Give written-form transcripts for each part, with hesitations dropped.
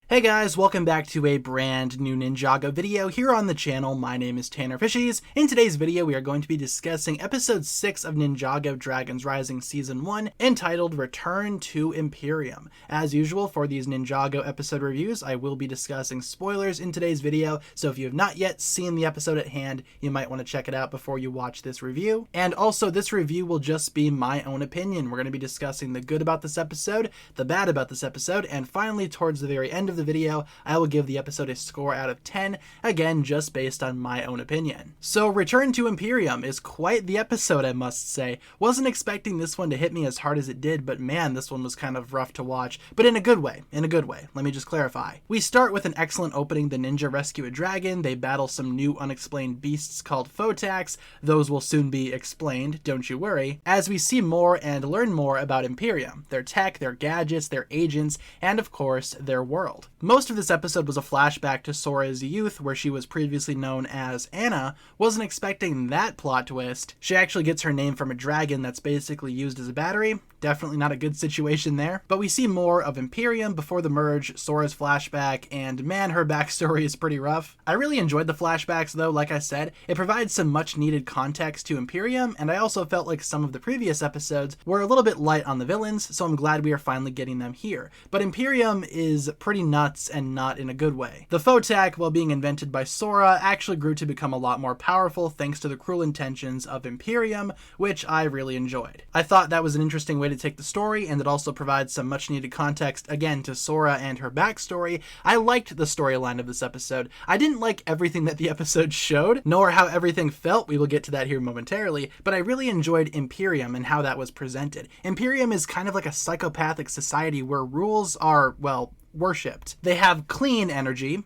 Hey guys, welcome back to a brand new Ninjago video here on the channel. My name is TannerFishies. In today's video, we are going to be discussing episode 6 of Ninjago Dragons Rising Season 1, entitled Return to Imperium. As usual, for these Ninjago episode reviews, I will be discussing spoilers in today's video, so if you have not yet seen the episode at hand, you might want to check it out before you watch this review. And also, this review will just be my own opinion. We're going to be discussing the good about this episode, the bad about this episode, and finally, towards the very end of the video, I will give the episode a score out of 10, again just based on my own opinion. So Return to Imperium is quite the episode, I must say. Wasn't expecting this one to hit me as hard as it did, but man, this one was kind of rough to watch, but in a good way, Let me just clarify. We start with an excellent opening. The ninja rescue a dragon, they battle some new unexplained beasts called Photax. Those will soon be explained, don't you worry, as we see more and learn more about Imperium, their tech, their gadgets, their agents, and of course, their world. Most of this episode was a flashback to Sora's youth, where she was previously known as Anna. Wasn't expecting that plot twist. She actually gets her name from a dragon that's basically used as a battery. Definitely not a good situation there. But we see more of Imperium before the merge, Sora's flashback, and man, her backstory is pretty rough. I really enjoyed the flashbacks though, like I said. It provides some much needed context to Imperium, and I also felt like some of the previous episodes were a little bit light on the villains, so I'm glad we are finally getting them here. But Imperium is pretty nuts and not in a good way. The Photak, while being invented by Sora, actually grew to become a lot more powerful thanks to the cruel intentions of Imperium, which I really enjoyed. I thought that was an interesting way to take the story, and it also provides some much needed context again to Sora and her backstory. I liked the storyline of this episode. I didn't like everything that the episode showed, nor how everything felt. We will get to that here momentarily, but I really enjoyed Imperium and how that was presented. Imperium is kind of like a psychopathic society where rules are, well, worshipped. They have clean energy,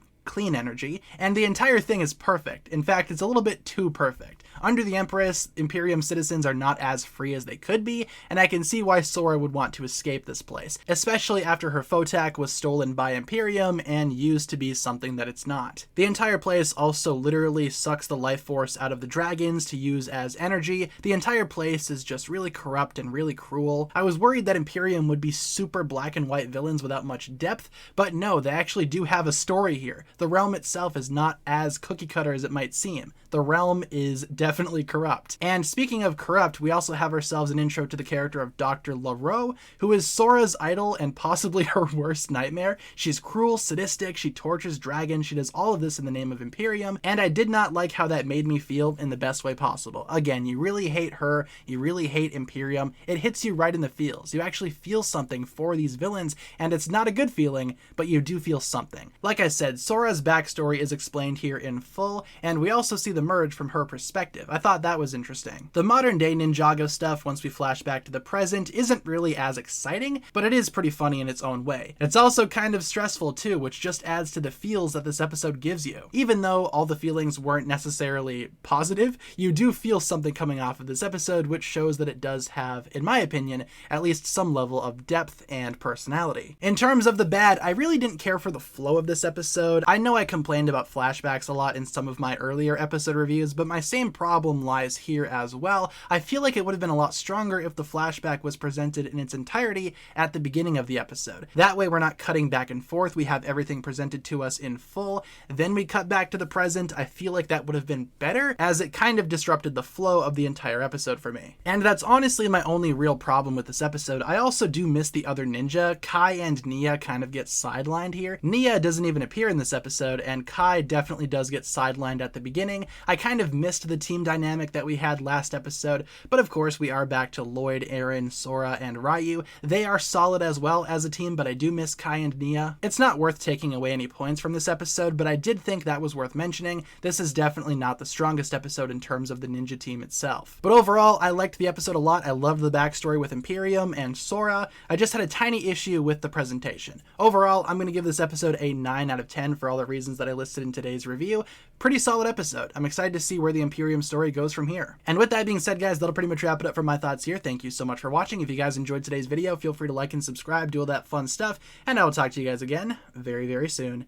and the entire thing is perfect. In fact, it's a little bit too perfect. Under the Empress, Imperium citizens are not as free as they could be, and I can see why Sora would want to escape this place, especially after her Photak was stolen by Imperium and used to be something that it's not. The entire place also literally sucks the life force out of the dragons to use as energy. The entire place is just really corrupt and really cruel. I was worried that Imperium would be super black and white villains without much depth, but no, they actually do have a story here. The realm itself is not as cookie cutter as it might seem. The realm is definitely corrupt. And speaking of corrupt, we also have ourselves an intro to the character of Dr. LaRoe, who is Sora's idol and possibly her worst nightmare. She's cruel, sadistic, she tortures dragons, she does all of this in the name of Imperium, and I did not like how that made me feel in the best way possible. Again, you really hate her, you really hate Imperium, it hits you right in the feels. You actually feel something for these villains, and it's not a good feeling, but you do feel something. Like I said, Sora's backstory is explained here in full, and we also see the merge from her perspective. I thought that was interesting. The modern day Ninjago stuff, once we flash back to the present, isn't really as exciting, but it is pretty funny in its own way. It's also kind of stressful too, which just adds to the feels that this episode gives you. Even though all the feelings weren't necessarily positive, you do feel something coming off of this episode, which shows that it does have, in my opinion, at least some level of depth and personality. In terms of the bad, I really didn't care for the flow of this episode. I know I complained about flashbacks a lot in some of my earlier episode reviews, but my same problem lies here as well. I feel like it would have been a lot stronger if the flashback was presented in its entirety at the beginning of the episode. That way we're not cutting back and forth, we have everything presented to us in full, then we cut back to the present. I feel like that would have been better, as it kind of disrupted the flow of the entire episode for me. And that's honestly my only real problem with this episode. I also do miss the other ninja. Kai and Nia kind of get sidelined here. Nia doesn't even appear in this episode, and Kai definitely does get sidelined at the beginning. I kind of missed the team dynamic that we had last episode, but of course we are back to Lloyd, Aaron, Sora, and Ryu. They are solid as well as a team, but I do miss Kai and Nia. It's not worth taking away any points from this episode, but I did think that was worth mentioning. This is definitely not the strongest episode in terms of the ninja team itself. But overall, I liked the episode a lot. I loved the backstory with Imperium and Sora. I just had a tiny issue with the presentation. Overall, I'm going to give this episode a 9 out of 10 for all the reasons that I listed in today's review. Pretty solid episode. I'm excited to see where the Imperium story goes from here. And with that being said, guys, that'll pretty much wrap it up for my thoughts here. Thank you so much for watching. If you guys enjoyed today's video, feel free to like and subscribe, do all that fun stuff, and I will talk to you guys again very, very soon.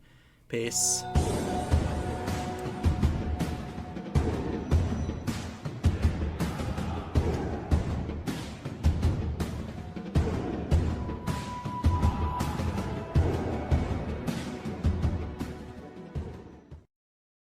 Peace.